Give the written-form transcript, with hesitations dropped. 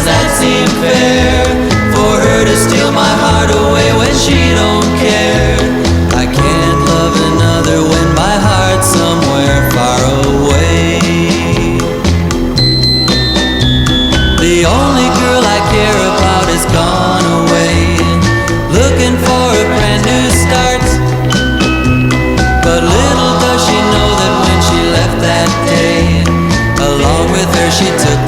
does that seem fair for her to steal my heart away when she don't care? I can't love another when my heart's somewhere far away. The only girl I care about has gone away, looking for a brand new start. But little does she know that when she left that day, along with her she took